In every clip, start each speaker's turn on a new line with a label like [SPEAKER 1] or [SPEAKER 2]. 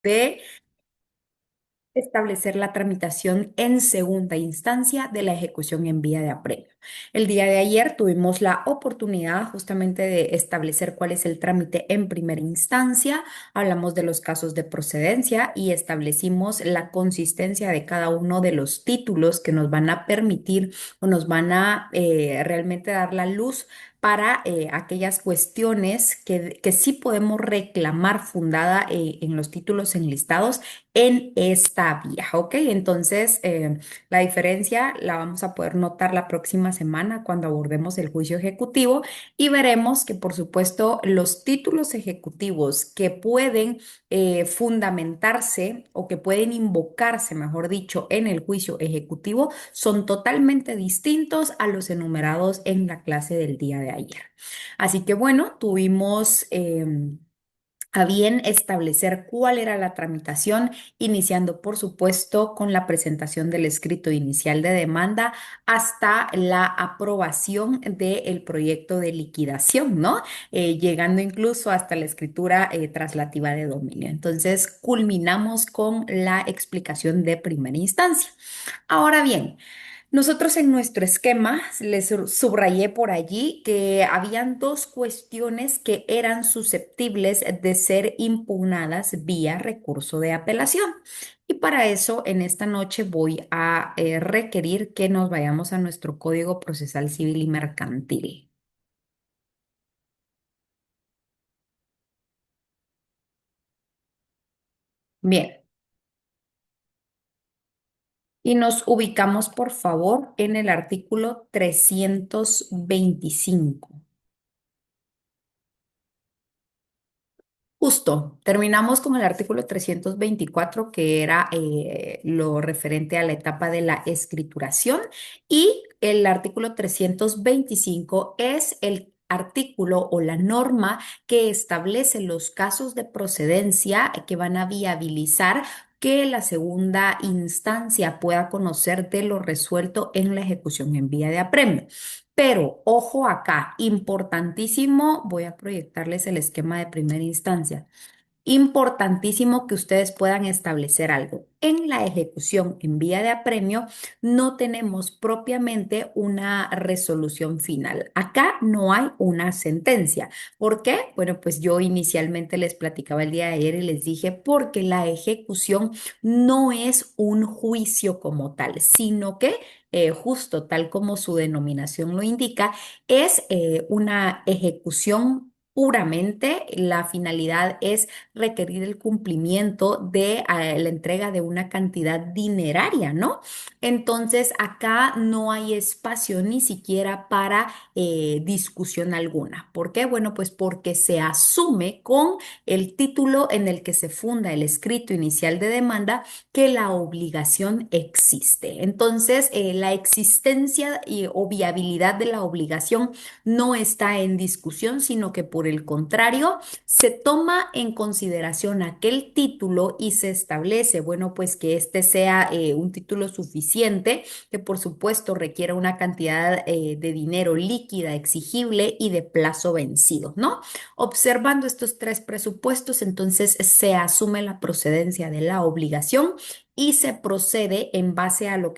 [SPEAKER 1] de establecer la tramitación en segunda instancia de la ejecución en vía de apremio. El día de ayer tuvimos la oportunidad justamente de establecer cuál es el trámite en primera instancia, hablamos de los casos de procedencia y establecimos la consistencia de cada uno de los títulos que nos van a permitir o nos van a realmente dar la luz para aquellas cuestiones que sí podemos reclamar fundada en los títulos enlistados en esta vía, ¿ok? Entonces, la diferencia la vamos a poder notar la próxima semana cuando abordemos el juicio ejecutivo y veremos que, por supuesto, los títulos ejecutivos que pueden fundamentarse o que pueden invocarse, mejor dicho, en el juicio ejecutivo son totalmente distintos a los enumerados en la clase del día de ayer. Así que, bueno, tuvimos a bien establecer cuál era la tramitación, iniciando, por supuesto, con la presentación del escrito inicial de demanda hasta la aprobación del proyecto de liquidación, ¿no? Llegando incluso hasta la escritura traslativa de dominio. Entonces, culminamos con la explicación de primera instancia. Ahora bien, nosotros en nuestro esquema les subrayé por allí que habían dos cuestiones que eran susceptibles de ser impugnadas vía recurso de apelación. Y para eso, en esta noche voy a requerir que nos vayamos a nuestro Código Procesal Civil y Mercantil. Bien, y nos ubicamos, por favor, en el artículo 325. Justo, terminamos con el artículo 324 que era lo referente a la etapa de la escrituración, y el artículo 325 es el artículo o la norma que establece los casos de procedencia que van a viabilizar que la segunda instancia pueda conocer de lo resuelto en la ejecución en vía de apremio. Pero ojo acá, importantísimo, voy a proyectarles el esquema de primera instancia. Importantísimo que ustedes puedan establecer algo. En la ejecución en vía de apremio no tenemos propiamente una resolución final. Acá no hay una sentencia. ¿Por qué? Bueno, pues yo inicialmente les platicaba el día de ayer y les dije porque la ejecución no es un juicio como tal, sino que justo tal como su denominación lo indica, es una ejecución. Puramente, la finalidad es requerir el cumplimiento de la entrega de una cantidad dineraria, ¿no? Entonces, acá no hay espacio ni siquiera para discusión alguna. ¿Por qué? Bueno, pues porque se asume con el título en el que se funda el escrito inicial de demanda que la obligación existe. Entonces, la existencia o viabilidad de la obligación no está en discusión, sino que por el contrario, se toma en consideración aquel título y se establece, bueno, pues que este sea un título suficiente, que por supuesto requiera una cantidad de dinero líquida, exigible y de plazo vencido, ¿no? Observando estos tres presupuestos, entonces se asume la procedencia de la obligación y se procede en base a lo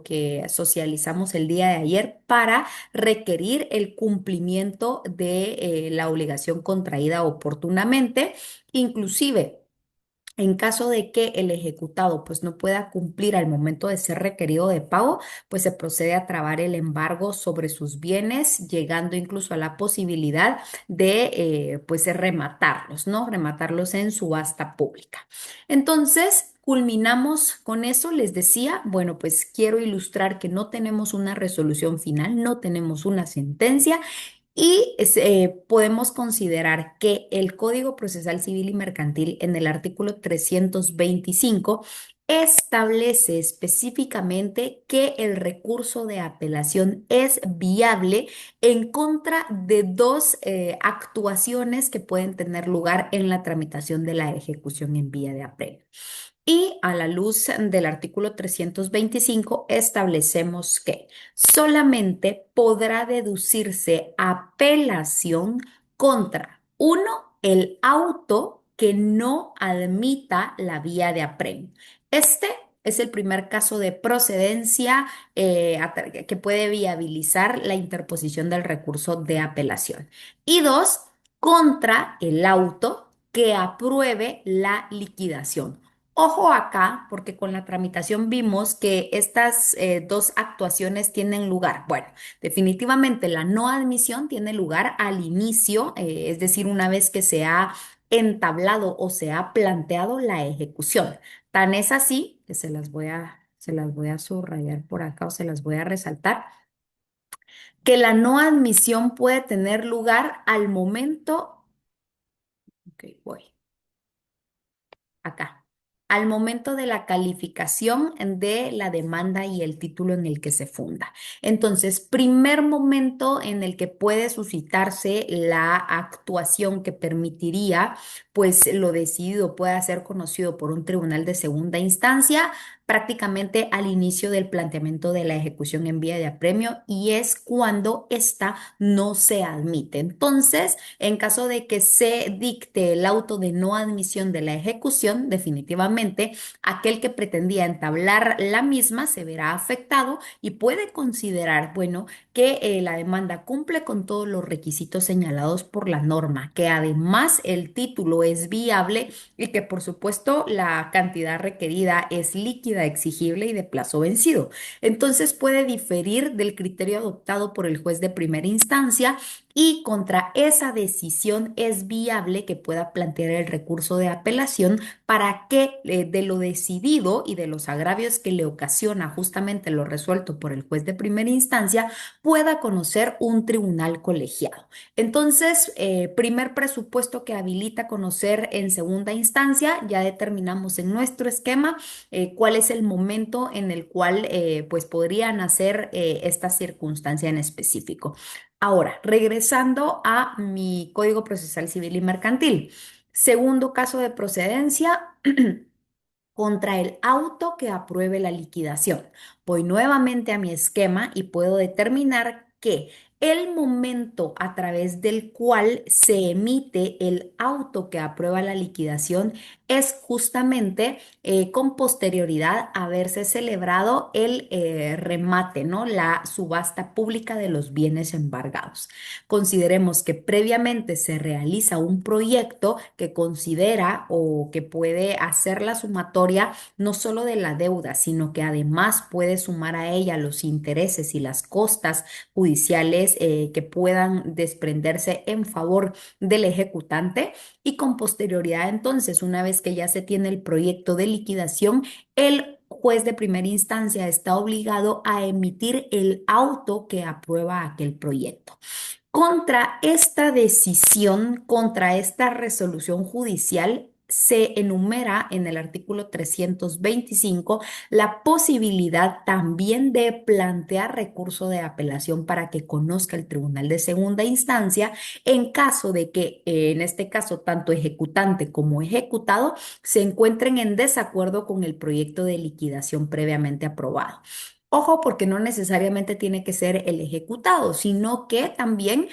[SPEAKER 1] que socializamos el día de ayer para requerir el cumplimiento de la obligación contraída oportunamente, inclusive. En caso de que el ejecutado pues no pueda cumplir al momento de ser requerido de pago, pues se procede a trabar el embargo sobre sus bienes, llegando incluso a la posibilidad de pues rematarlos, ¿no? Rematarlos en subasta pública. Entonces, culminamos con eso, les decía, bueno, pues quiero ilustrar que no tenemos una resolución final, no tenemos una sentencia y podemos considerar que el Código Procesal Civil y Mercantil en el artículo 325 establece específicamente que el recurso de apelación es viable en contra de dos actuaciones que pueden tener lugar en la tramitación de la ejecución en vía de apremio. Y a la luz del artículo 325 establecemos que solamente podrá deducirse apelación contra, uno, el auto. que no admita la vía de apremio. Este es el primer caso de procedencia que puede viabilizar la interposición del recurso de apelación. Y dos, contra el auto que apruebe la liquidación. Ojo acá, porque con la tramitación vimos que estas dos actuaciones tienen lugar. Bueno, definitivamente la no admisión tiene lugar al inicio, es decir, una vez que se ha entablado o se ha planteado la ejecución. Tan es así que se las voy a subrayar por acá o se las voy a resaltar, que la no admisión puede tener lugar al momento, ok, voy acá, al momento de la calificación de la demanda y el título en el que se funda. Entonces, primer momento en el que puede suscitarse la actuación que permitiría, pues lo decidido pueda ser conocido por un tribunal de segunda instancia, prácticamente al inicio del planteamiento de la ejecución en vía de apremio, y es cuando ésta no se admite. Entonces, en caso de que se dicte el auto de no admisión de la ejecución, definitivamente aquel que pretendía entablar la misma se verá afectado y puede considerar, bueno, que la demanda cumple con todos los requisitos señalados por la norma, que además el título es viable y que por supuesto la cantidad requerida es líquida, exigible y de plazo vencido. Entonces puede diferir del criterio adoptado por el juez de primera instancia, y contra esa decisión es viable que pueda plantear el recurso de apelación para que de lo decidido y de los agravios que le ocasiona justamente lo resuelto por el juez de primera instancia pueda conocer un tribunal colegiado. Entonces, primer presupuesto que habilita conocer en segunda instancia, ya determinamos en nuestro esquema cuál es el momento en el cual pues podrían hacer esta circunstancia en específico. Ahora, regresando a mi Código Procesal Civil y Mercantil. Segundo caso de procedencia, contra el auto que apruebe la liquidación. Voy nuevamente a mi esquema y puedo determinar que el momento a través del cual se emite el auto que aprueba la liquidación es justamente con posterioridad a haberse celebrado el remate, ¿no? La subasta pública de los bienes embargados. Consideremos que previamente se realiza un proyecto que considera o que puede hacer la sumatoria no solo de la deuda, sino que además puede sumar a ella los intereses y las costas judiciales que puedan desprenderse en favor del ejecutante. Y con posterioridad, entonces, una vez que ya se tiene el proyecto de liquidación, el juez de primera instancia está obligado a emitir el auto que aprueba aquel proyecto. Contra esta decisión, contra esta resolución judicial, se enumera en el artículo 325 la posibilidad también de plantear recurso de apelación para que conozca el tribunal de segunda instancia en caso de que, en este caso, tanto ejecutante como ejecutado se encuentren en desacuerdo con el proyecto de liquidación previamente aprobado. Ojo, porque no necesariamente tiene que ser el ejecutado, sino que también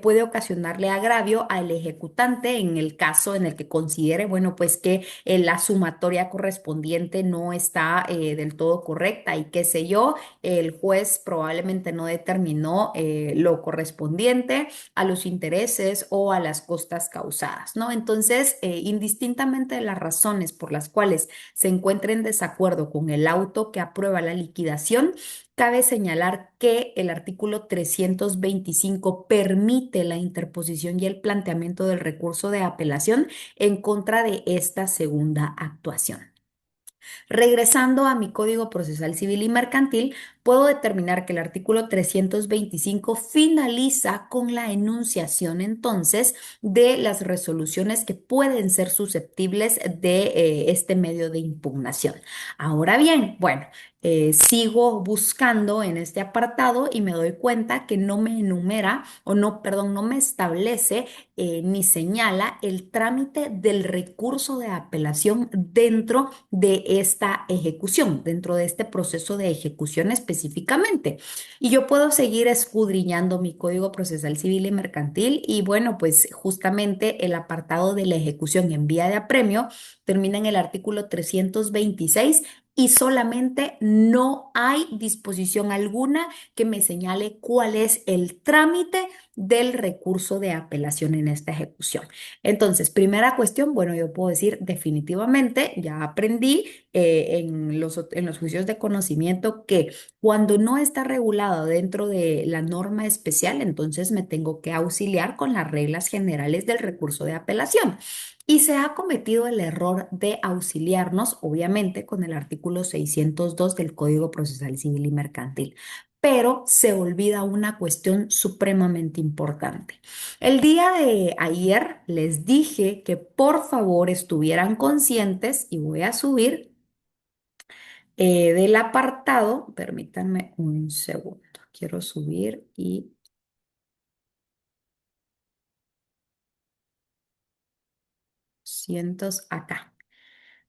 [SPEAKER 1] puede ocasionarle agravio al ejecutante en el caso en el que considere, bueno, pues que la sumatoria correspondiente no está del todo correcta y qué sé yo, el juez probablemente no determinó lo correspondiente a los intereses o a las costas causadas, ¿no? Entonces, indistintamente de las razones por las cuales se encuentre en desacuerdo con el auto que aprueba la liquidación, cabe señalar que el artículo 325 permite la interposición y el planteamiento del recurso de apelación en contra de esta segunda actuación. Regresando a mi Código Procesal Civil y Mercantil, puedo determinar que el artículo 325 finaliza con la enunciación entonces de las resoluciones que pueden ser susceptibles de este medio de impugnación. Ahora bien, bueno. sigo buscando en este apartado y me doy cuenta que no me enumera o no, perdón, no me establece ni señala el trámite del recurso de apelación dentro de esta ejecución, dentro de este proceso de ejecución específicamente. Y yo puedo seguir escudriñando mi Código Procesal Civil y Mercantil y bueno, pues justamente el apartado de la ejecución en vía de apremio termina en el artículo 326 y solamente no hay disposición alguna que me señale cuál es el trámite del recurso de apelación en esta ejecución. Entonces, primera cuestión, bueno, yo puedo decir definitivamente, ya aprendí en los juicios de conocimiento que cuando no está regulado dentro de la norma especial, entonces me tengo que auxiliar con las reglas generales del recurso de apelación. Y se ha cometido el error de auxiliarnos, obviamente, con el artículo 602 del Código Procesal Civil y Mercantil. Pero se olvida una cuestión supremamente importante. El día de ayer les dije que por favor estuvieran conscientes y voy a subir del apartado, permítanme un segundo, quiero subir y cientos acá.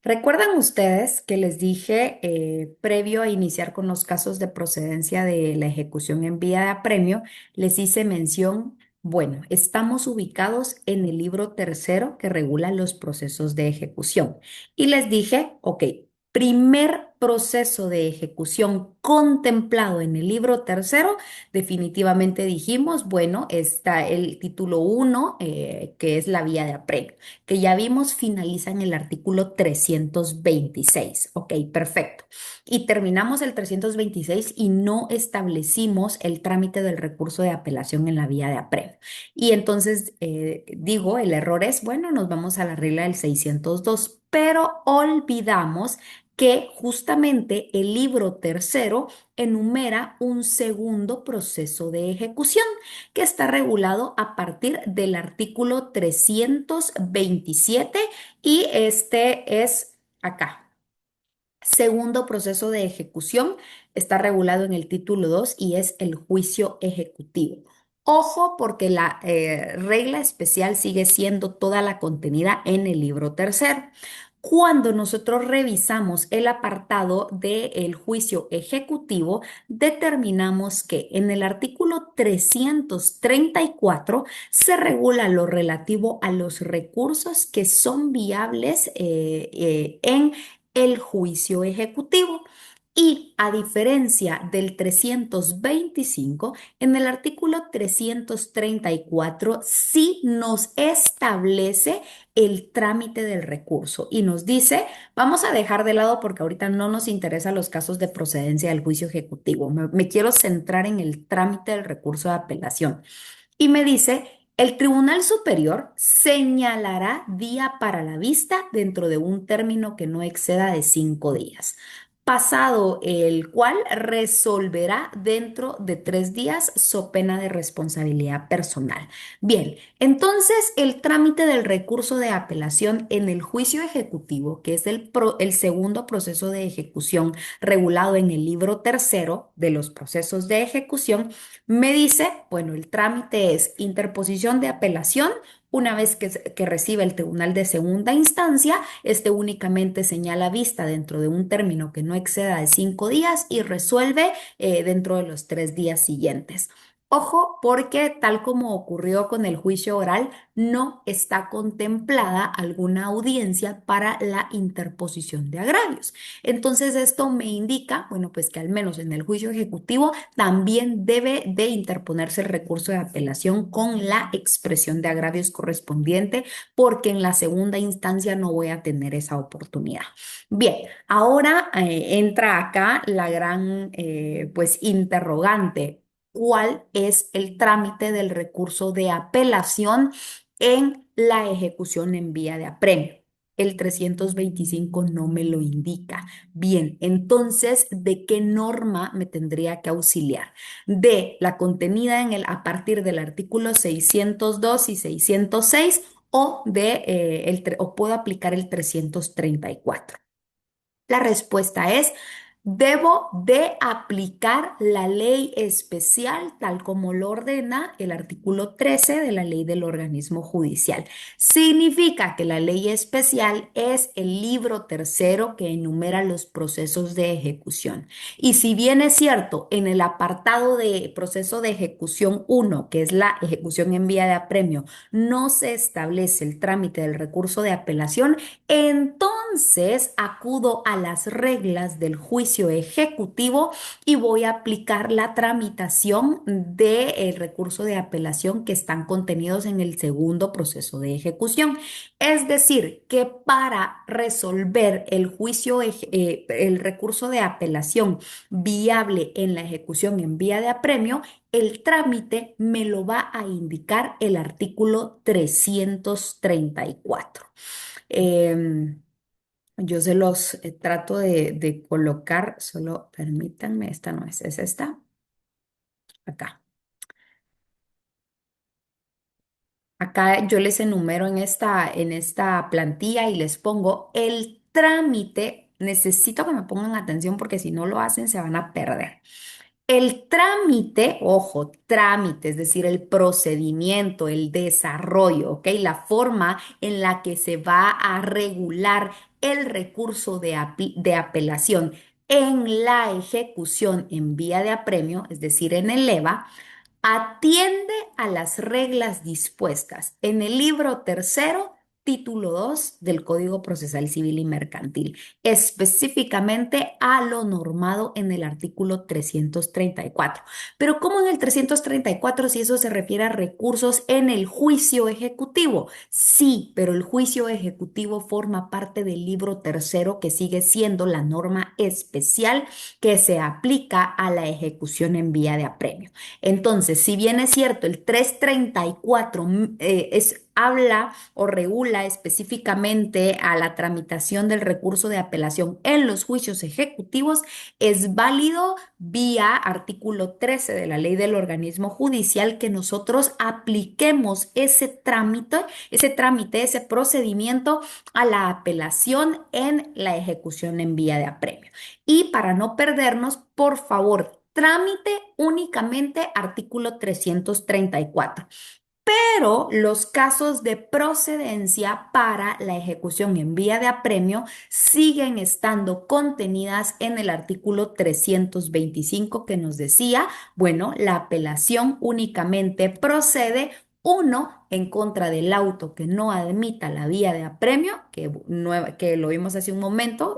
[SPEAKER 1] ¿Recuerdan ustedes que les dije previo a iniciar con los casos de procedencia de la ejecución en vía de apremio, les hice mención, bueno, estamos ubicados en el libro tercero que regula los procesos de ejecución. Y les dije, ok, primer proceso de ejecución contemplado en el libro tercero, definitivamente dijimos, bueno, está el título uno, que es la vía de apremio que ya vimos finaliza en el artículo 326. Ok, perfecto. Y terminamos el 326 y no establecimos el trámite del recurso de apelación en la vía de apremio. Y entonces digo, el error es, bueno, nos vamos a la regla del 602, pero olvidamos que justamente el libro tercero enumera un segundo proceso de ejecución que está regulado a partir del artículo 327 y este es acá. Segundo proceso de ejecución está regulado en el título 2 y es el juicio ejecutivo. Ojo porque la regla especial sigue siendo toda la contenida en el libro tercero. Cuando nosotros revisamos el apartado del juicio ejecutivo, determinamos que en el artículo 334 se regula lo relativo a los recursos que son viables en el juicio ejecutivo. Y a diferencia del 325, en el artículo 334 sí nos establece el trámite del recurso y nos dice, vamos a dejar de lado porque ahorita no nos interesan los casos de procedencia del juicio ejecutivo, me quiero centrar en el trámite del recurso de apelación. Y me dice, el Tribunal Superior señalará día para la vista dentro de un término que no exceda de 5 días, pasado el cual resolverá dentro de 3 días so pena de responsabilidad personal. Bien, entonces el trámite del recurso de apelación en el juicio ejecutivo, que es el segundo proceso de ejecución regulado en el libro tercero de los procesos de ejecución, me dice, bueno, el trámite es interposición de apelación. Una vez que recibe el tribunal de segunda instancia, este únicamente señala vista dentro de un término que no exceda de 5 días y resuelve dentro de los 3 días siguientes. Ojo, porque tal como ocurrió con el juicio oral, no está contemplada alguna audiencia para la interposición de agravios. Entonces, esto me indica, bueno, pues que al menos en el juicio ejecutivo también debe de interponerse el recurso de apelación con la expresión de agravios correspondiente, porque en la segunda instancia no voy a tener esa oportunidad. Bien, ahora entra acá la gran, pues, interrogante. ¿Cuál es el trámite del recurso de apelación en la ejecución en vía de apremio? El 325 no me lo indica. Bien, entonces, ¿de qué norma me tendría que auxiliar? De la contenida a partir del artículo 602 y 606 o, o puedo aplicar el 334. La respuesta es Debo de aplicar la ley especial tal como lo ordena el artículo 13 de la ley del organismo judicial. Significa que la ley especial es el libro tercero que enumera los procesos de ejecución. Y si bien es cierto, en el apartado de proceso de ejecución uno, que es la ejecución en vía de apremio, no se establece el trámite del recurso de apelación, entonces acudo a las reglas del juicio ejecutivo y voy a aplicar la tramitación del recurso de apelación que están contenidos en el segundo proceso de ejecución. Es decir, que para resolver el recurso de apelación viable en la ejecución en vía de apremio, el trámite me lo va a indicar el artículo 334. Em, yo se los trato de colocar, solo permítanme, esta no es esta, acá. Acá yo les enumero en esta plantilla y les pongo el trámite. Necesito que me pongan atención porque si no lo hacen se van a perder. El trámite, ojo, trámite, es decir, el procedimiento, el desarrollo, ¿ok? La forma en la que se va a regular el recurso de apelación en la ejecución en vía de apremio, es decir, en el EVA, atiende a las reglas dispuestas en el libro tercero, título 2 del Código Procesal Civil y Mercantil, específicamente a lo normado en el artículo 334. Pero ¿cómo en el 334 si eso se refiere a recursos en el juicio ejecutivo? Sí, pero el juicio ejecutivo forma parte del libro tercero que sigue siendo la norma especial que se aplica a la ejecución en vía de apremio. Entonces, si bien es cierto, el 334 habla o regula específicamente a la tramitación del recurso de apelación en los juicios ejecutivos, es válido vía artículo 13 de la ley del organismo judicial que nosotros apliquemos ese procedimiento a la apelación en la ejecución en vía de apremio. Y para no perdernos, por favor, trámite únicamente artículo 334. Pero los casos de procedencia para la ejecución en vía de apremio siguen estando contenidas en el artículo 325 que nos decía, bueno, la apelación únicamente procede uno en contra del auto que no admita la vía de apremio, que lo vimos hace un momento,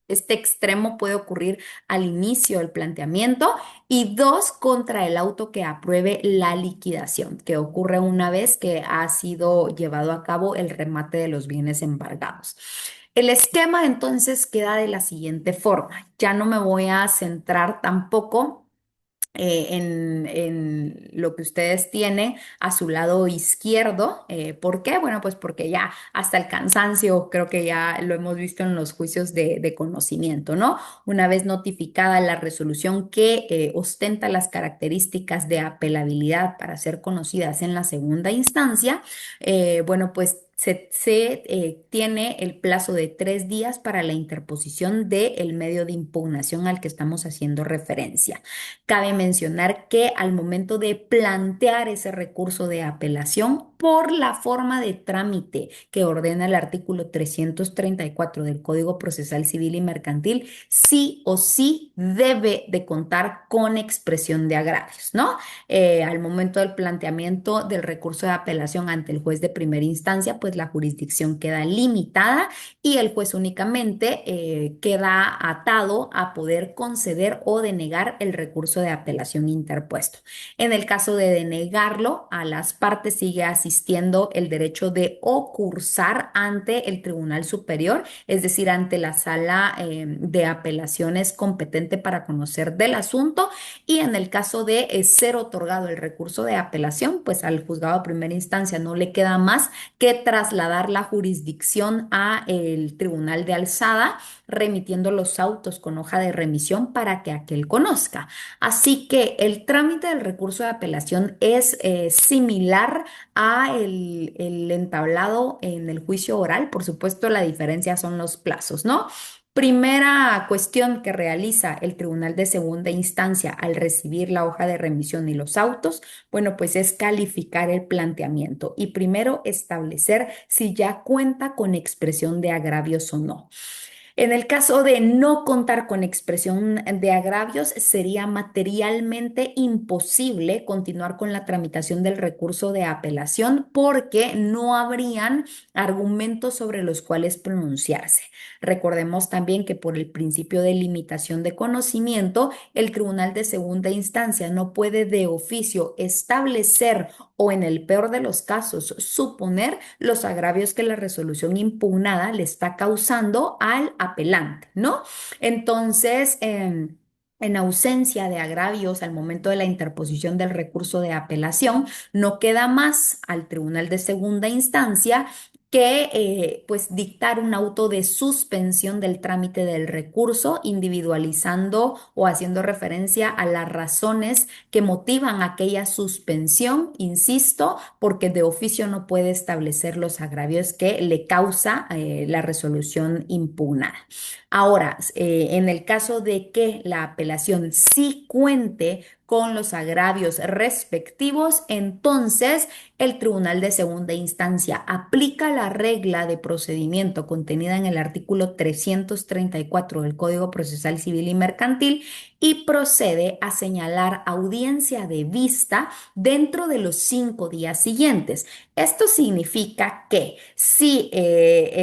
[SPEAKER 1] este extremo puede ocurrir al inicio del planteamiento y dos, contra el auto que apruebe la liquidación, que ocurre una vez que ha sido llevado a cabo el remate de los bienes embargados. El esquema entonces queda de la siguiente forma. Ya no me voy a centrar tampoco en lo que ustedes tienen a su lado izquierdo. ¿Por qué? Bueno, pues porque ya hasta el cansancio creo que ya lo hemos visto en los juicios de conocimiento, ¿no? Una vez notificada la resolución que ostenta las características de apelabilidad para ser conocidas en la segunda instancia, bueno, pues tiene el plazo de 3 días para la interposición del medio de impugnación al que estamos haciendo referencia. Cabe mencionar que al momento de plantear ese recurso de apelación por la forma de trámite que ordena el artículo 334 del Código Procesal Civil y Mercantil, sí o sí debe de contar con expresión de agravios, ¿no? Al momento del planteamiento del recurso de apelación ante el juez de primera instancia, pues la jurisdicción queda limitada y el juez únicamente queda atado a poder conceder o denegar el recurso de apelación interpuesto. En el caso de denegarlo, a las partes sigue asistiendo el derecho de ocursar ante el Tribunal Superior, es decir, ante la sala de apelaciones competente para conocer del asunto. Y en el caso de ser otorgado el recurso de apelación, pues al juzgado de primera instancia no le queda más que trasladar la jurisdicción a el Tribunal de Alzada, remitiendo los autos con hoja de remisión para que aquel conozca. Así que el trámite del recurso de apelación es similar a el entablado en el juicio oral. Por supuesto, la diferencia son los plazos, ¿no? Primera cuestión que realiza el Tribunal de Segunda Instancia al recibir la hoja de remisión y los autos, bueno, pues es calificar el planteamiento y primero establecer si ya cuenta con expresión de agravios o no. En el caso de no contar con expresión de agravios, sería materialmente imposible continuar con la tramitación del recurso de apelación porque no habrían argumentos sobre los cuales pronunciarse. Recordemos también que por el principio de limitación de conocimiento, el Tribunal de Segunda Instancia no puede de oficio establecer o en el peor de los casos suponer los agravios que la resolución impugnada le está causando al apelante, ¿no? Entonces, en ausencia de agravios al momento de la interposición del recurso de apelación, no queda más al Tribunal de Segunda Instancia que pues dictar un auto de suspensión del trámite del recurso, individualizando o haciendo referencia a las razones que motivan aquella suspensión, insisto, porque de oficio no puede establecer los agravios que le causa la resolución impugnada. Ahora, en el caso de que la apelación sí cuente con los agravios respectivos, entonces el Tribunal de Segunda Instancia aplica la regla de procedimiento contenida en el artículo 334 del Código Procesal Civil y Mercantil y procede a señalar audiencia de vista dentro de los 5 días siguientes. Esto significa que si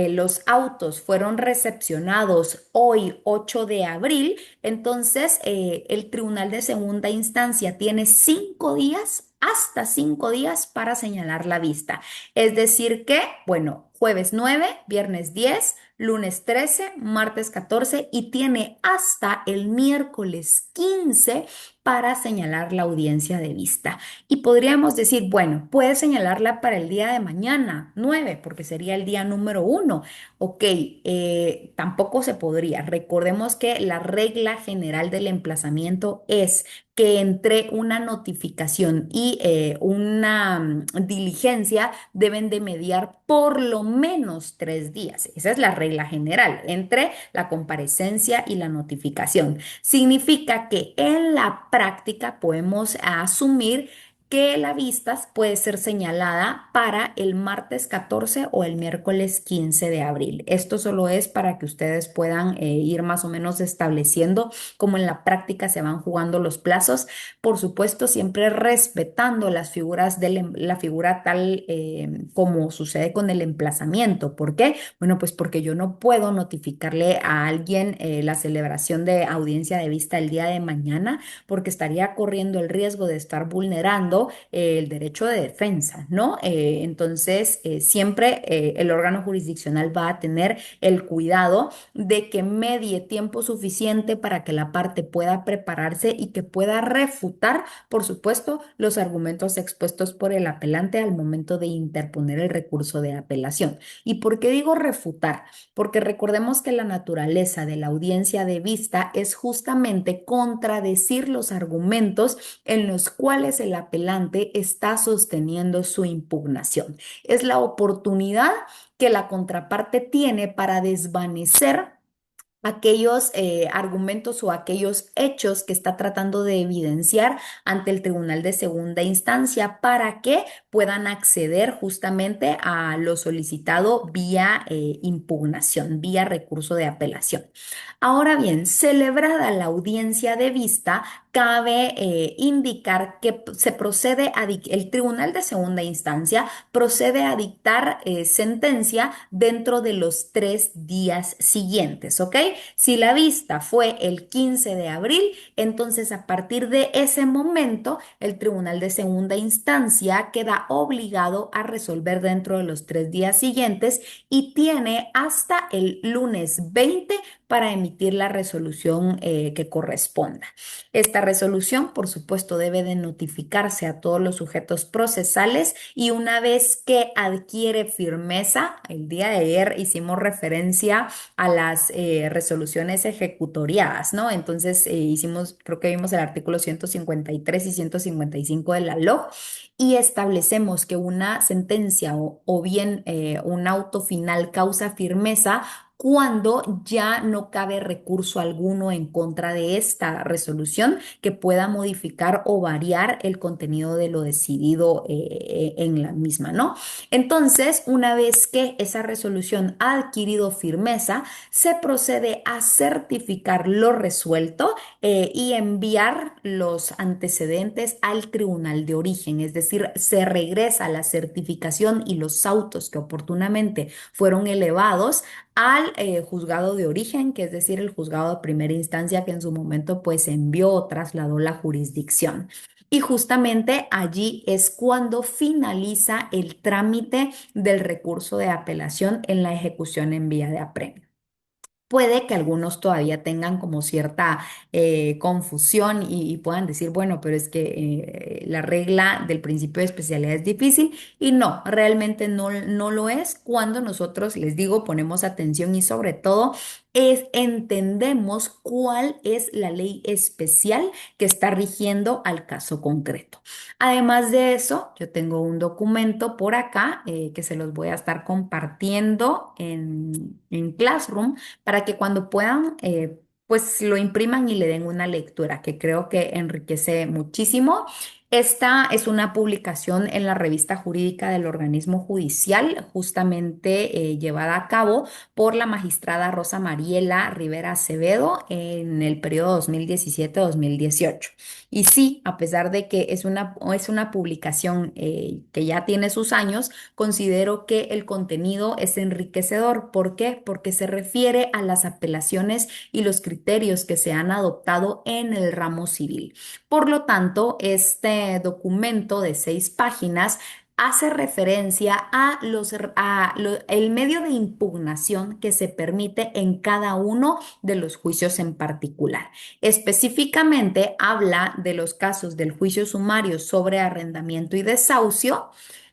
[SPEAKER 1] los autos fueron recepcionados hoy, 8 de abril, entonces el Tribunal de Segunda Instancia tiene 5 días, hasta 5 días para señalar la vista. Es decir que, bueno, jueves 9, viernes 10, lunes 13, martes 14 y tiene hasta el miércoles 15 para señalar la audiencia de vista. Y podríamos decir, bueno, puede señalarla para el día de mañana, 9, porque sería el día número 1. Ok, tampoco se podría. Recordemos que la regla general del emplazamiento es que entre una notificación y una diligencia deben de mediar por lo menos 3 días. Esa es la regla general entre la comparecencia y la notificación. Significa que en la práctica podemos asumir que la vista puede ser señalada para el martes 14 o el miércoles 15 de abril. Esto solo es para que ustedes puedan ir más o menos estableciendo cómo en la práctica se van jugando los plazos. Por supuesto, siempre respetando las figuras de la figura tal como sucede con el emplazamiento. ¿Por qué? Bueno, pues porque yo no puedo notificarle a alguien la celebración de audiencia de vista el día de mañana porque estaría corriendo el riesgo de estar vulnerando el derecho de defensa, ¿no? Entonces, siempre el órgano jurisdiccional va a tener el cuidado de que medie tiempo suficiente para que la parte pueda prepararse y que pueda refutar, por supuesto, los argumentos expuestos por el apelante al momento de interponer el recurso de apelación. ¿Y por qué digo refutar? Porque recordemos que la naturaleza de la audiencia de vista es justamente contradecir los argumentos en los cuales el apelante está sosteniendo su impugnación. Es la oportunidad que la contraparte tiene para desvanecer aquellos argumentos o aquellos hechos que está tratando de evidenciar ante el Tribunal de Segunda Instancia para que puedan acceder justamente a lo solicitado vía impugnación, vía recurso de apelación. Ahora bien, celebrada la audiencia de vista, cabe indicar que se procede el Tribunal de Segunda Instancia procede a dictar sentencia dentro de los 3 días siguientes, ¿ok? Si la vista fue el 15 de abril, entonces a partir de ese momento el Tribunal de Segunda Instancia queda obligado a resolver dentro de los 3 días siguientes y tiene hasta el lunes 20 para emitir la resolución que corresponda. Esta resolución, por supuesto, debe de notificarse a todos los sujetos procesales y una vez que adquiere firmeza, el día de ayer hicimos referencia a las resoluciones ejecutoriadas, ¿no? Entonces creo que vimos el artículo 153 y 155 de la LOG y establecemos que una sentencia o bien un auto final causa firmeza cuando ya no cabe recurso alguno en contra de esta resolución que pueda modificar o variar el contenido de lo decidido en la misma, ¿no? Entonces, una vez que esa resolución ha adquirido firmeza, se procede a certificar lo resuelto y enviar los antecedentes al tribunal de origen, es decir, se regresa la certificación y los autos que oportunamente fueron elevados al juzgado de origen, que es decir, el juzgado de primera instancia que en su momento pues envió o trasladó la jurisdicción. Y justamente allí es cuando finaliza el trámite del recurso de apelación en la ejecución en vía de apremio. Puede que algunos todavía tengan como cierta confusión y puedan decir, bueno, pero es que la regla del principio de especialidad es difícil y no, realmente no lo es cuando nosotros, les digo, ponemos atención y sobre todo entendemos cuál es la ley especial que está rigiendo al caso concreto. Además de eso, yo tengo un documento por acá que se los voy a estar compartiendo en Classroom para que cuando puedan, pues lo impriman y le den una lectura, que creo que enriquece muchísimo. Esta es una publicación en la revista jurídica del organismo judicial, justamente llevada a cabo por la magistrada Rosa Mariela Rivera Acevedo en el periodo 2017-2018. Y sí, a pesar de que es una publicación que ya tiene sus años, considero que el contenido es enriquecedor. ¿Por qué? Porque se refiere a las apelaciones y los criterios que se han adoptado en el ramo civil. Por lo tanto, este documento de 6 páginas hace referencia el medio de impugnación que se permite en cada uno de los juicios en particular. Específicamente habla de los casos del juicio sumario sobre arrendamiento y desahucio.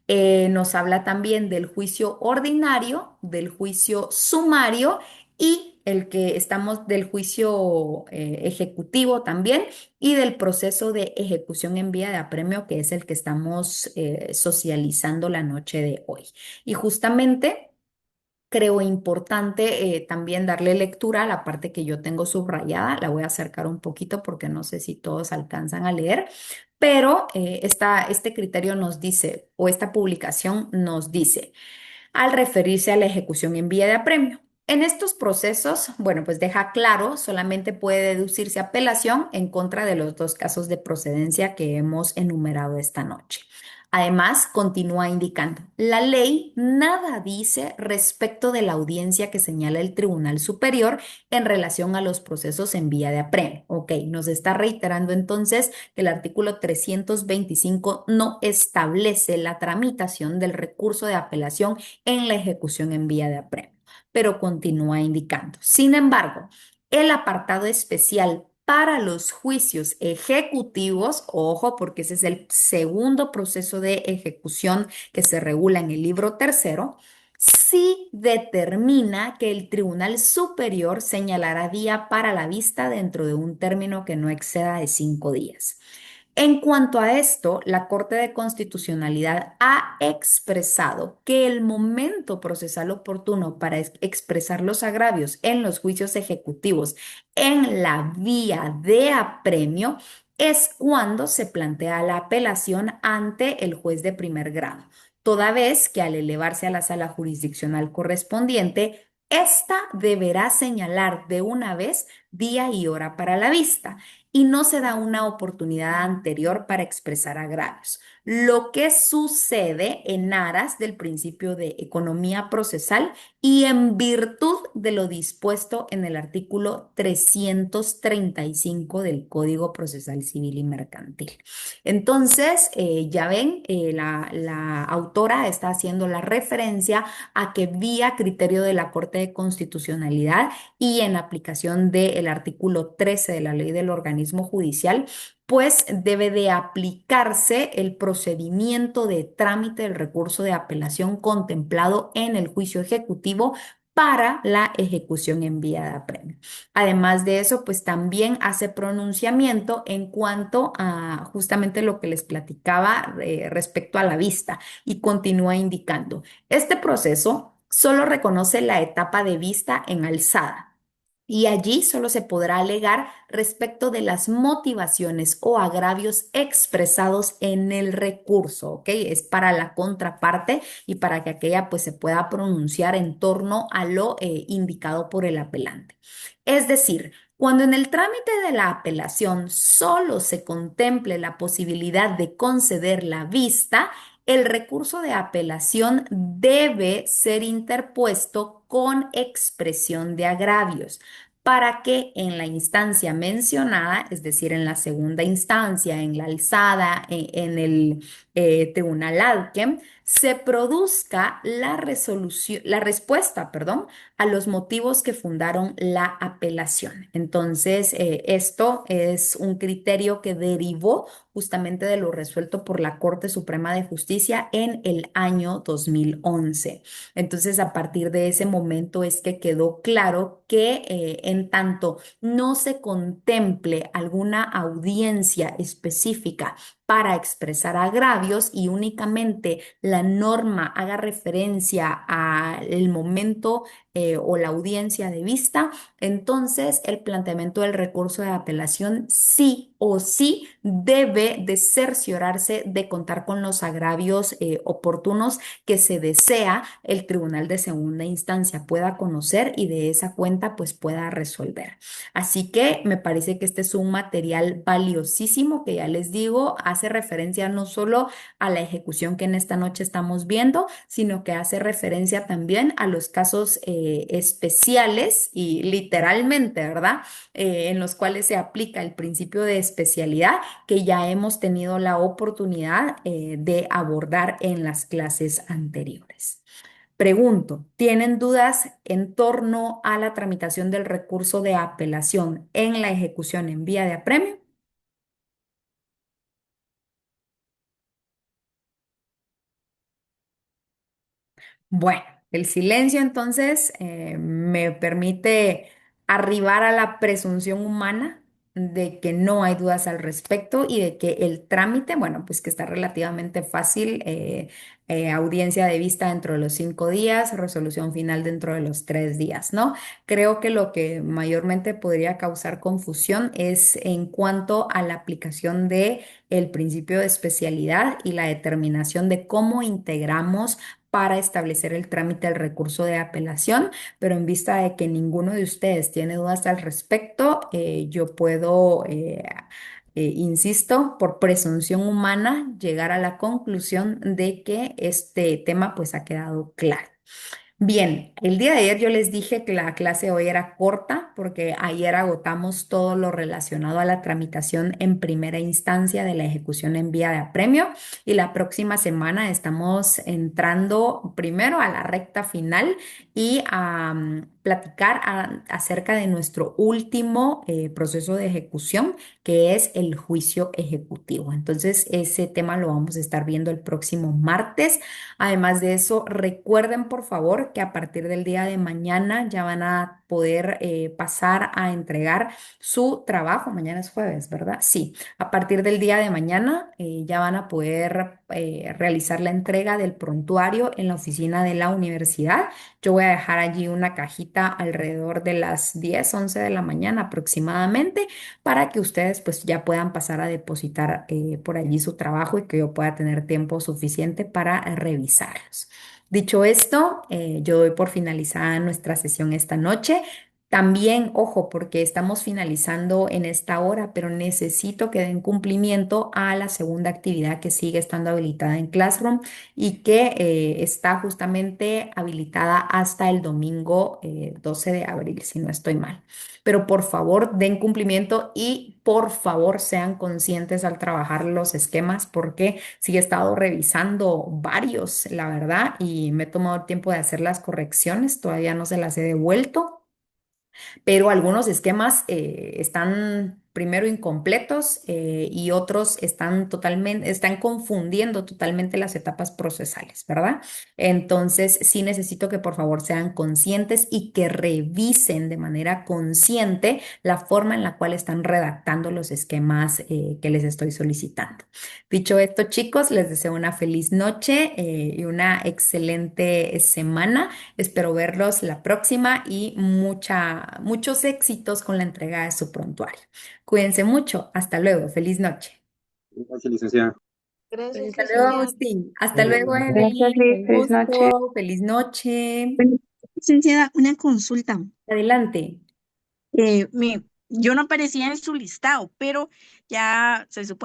[SPEAKER 1] Nos habla también del juicio ordinario, del juicio sumario y el que estamos del juicio ejecutivo también y del proceso de ejecución en vía de apremio, que es el que estamos socializando la noche de hoy. Y justamente creo importante también darle lectura a la parte que yo tengo subrayada. La voy a acercar un poquito porque no sé si todos alcanzan a leer, pero este criterio nos dice, o esta publicación nos dice, al referirse a la ejecución en vía de apremio. En estos procesos, bueno, pues deja claro, solamente puede deducirse apelación en contra de los dos casos de procedencia que hemos enumerado esta noche. Además, continúa indicando, la ley nada dice respecto de la audiencia que señala el Tribunal Superior en relación a los procesos en vía de apremio. Ok, nos está reiterando entonces que el artículo 325 no establece la tramitación del recurso de apelación en la ejecución en vía de apremio, pero continúa indicando. Sin embargo, el apartado especial para los juicios ejecutivos, ojo, porque ese es el segundo proceso de ejecución que se regula en el libro tercero, sí determina que el Tribunal Superior señalará día para la vista dentro de un término que no exceda de 5 días. En cuanto a esto, la Corte de Constitucionalidad ha expresado que el momento procesal oportuno para expresar los agravios en los juicios ejecutivos en la vía de apremio es cuando se plantea la apelación ante el juez de primer grado, toda vez que al elevarse a la sala jurisdiccional correspondiente, ésta deberá señalar de una vez día y hora para la vista y no se da una oportunidad anterior para expresar agravios. Lo que sucede en aras del principio de economía procesal y en virtud de lo dispuesto en el artículo 335 del Código Procesal Civil y Mercantil. Entonces, ya ven, la autora está haciendo la referencia a que vía criterio de la Corte de Constitucionalidad y en aplicación del artículo 13 de la ley del organismo judicial, pues debe de aplicarse el procedimiento de trámite del recurso de apelación contemplado en el juicio ejecutivo para la ejecución en vía de apremio. Además de eso, pues también hace pronunciamiento en cuanto a justamente lo que les platicaba respecto a la vista y continúa indicando, este proceso solo reconoce la etapa de vista en alzada. Y allí solo se podrá alegar respecto de las motivaciones o agravios expresados en el recurso, ¿ok? Es para la contraparte y para que aquella pues se pueda pronunciar en torno a lo indicado por el apelante. Es decir, cuando en el trámite de la apelación solo se contemple la posibilidad de conceder la vista, el recurso de apelación debe ser interpuesto con expresión de agravios para que en la instancia mencionada, es decir, en la segunda instancia, en la alzada, en el tribunal Alquem, se produzca la resolución, la respuesta, perdón, a los motivos que fundaron la apelación. Entonces, esto es un criterio que derivó justamente de lo resuelto por la Corte Suprema de Justicia en el año 2011. Entonces, a partir de ese momento es que quedó claro que en tanto no se contemple alguna audiencia específica para expresar agravios y únicamente la norma haga referencia al momento o la audiencia de vista, entonces el planteamiento del recurso de apelación sí o sí debe de cerciorarse de contar con los agravios oportunos que se desea el tribunal de segunda instancia pueda conocer y de esa cuenta pues pueda resolver. Así que me parece que este es un material valiosísimo que ya les digo, hace referencia no solo a la ejecución que en esta noche estamos viendo, sino que hace referencia también a los casos especiales y literalmente, ¿verdad? En los cuales se aplica el principio de especialidad que ya hemos tenido la oportunidad de abordar en las clases anteriores. Pregunto, ¿tienen dudas en torno a la tramitación del recurso de apelación en la ejecución en vía de apremio? Bueno, el silencio entonces me permite arribar a la presunción humana de que no hay dudas al respecto y de que el trámite, bueno, pues que está relativamente fácil, audiencia de vista dentro de los 5 días, resolución final dentro de los 3 días, ¿no? Creo que lo que mayormente podría causar confusión es en cuanto a la aplicación de el principio de especialidad y la determinación de cómo integramos para establecer el trámite del recurso de apelación, pero en vista de que ninguno de ustedes tiene dudas al respecto, yo puedo, insisto, por presunción humana, llegar a la conclusión de que este tema pues ha quedado claro. Bien, el día de ayer yo les dije que la clase hoy era corta porque ayer agotamos todo lo relacionado a la tramitación en primera instancia de la ejecución en vía de apremio y la próxima semana estamos entrando primero a la recta final y a platicar acerca de nuestro último proceso de ejecución, que es el juicio ejecutivo. Entonces, ese tema lo vamos a estar viendo el próximo martes. Además de eso, recuerden por favor que a partir del día de mañana ya van a poder pasar a entregar su trabajo. Mañana es jueves, ¿verdad? Sí, a partir del día de mañana ya van a poder realizar la entrega del prontuario en la oficina de la universidad. Yo voy a dejar allí una cajita alrededor de las 10, 11 de la mañana aproximadamente para que ustedes pues ya puedan pasar a depositar por allí su trabajo y que yo pueda tener tiempo suficiente para revisarlos. Dicho esto, yo doy por finalizada nuestra sesión esta noche. También, ojo, porque estamos finalizando en esta hora, pero necesito que den cumplimiento a la segunda actividad que sigue estando habilitada en Classroom y que está justamente habilitada hasta el domingo 12 de abril, si no estoy mal. Pero por favor, den cumplimiento y por favor sean conscientes al trabajar los esquemas porque sí he estado revisando varios, la verdad, y me he tomado el tiempo de hacer las correcciones, todavía no se las he devuelto pero algunos esquemas están primero incompletos y otros están confundiendo totalmente las etapas procesales, ¿verdad? Entonces, sí necesito que por favor sean conscientes y que revisen de manera consciente la forma en la cual están redactando los esquemas que les estoy solicitando. Dicho esto, chicos, les deseo una feliz noche y una excelente semana. Espero verlos la próxima y muchos éxitos con la entrega de su prontuario. Cuídense mucho. Hasta luego. Feliz noche.
[SPEAKER 2] Gracias, licenciada.
[SPEAKER 3] Gracias,
[SPEAKER 1] Hasta luego,
[SPEAKER 3] licenciada.
[SPEAKER 1] Agustín. Hasta luego,
[SPEAKER 4] Gracias,
[SPEAKER 1] Evelyn.
[SPEAKER 4] Liz.
[SPEAKER 1] Un
[SPEAKER 4] Feliz noche.
[SPEAKER 1] gusto. Feliz noche.
[SPEAKER 3] Bueno, licenciada, una consulta.
[SPEAKER 1] Adelante.
[SPEAKER 3] Yo no aparecía en su listado, pero ya se supone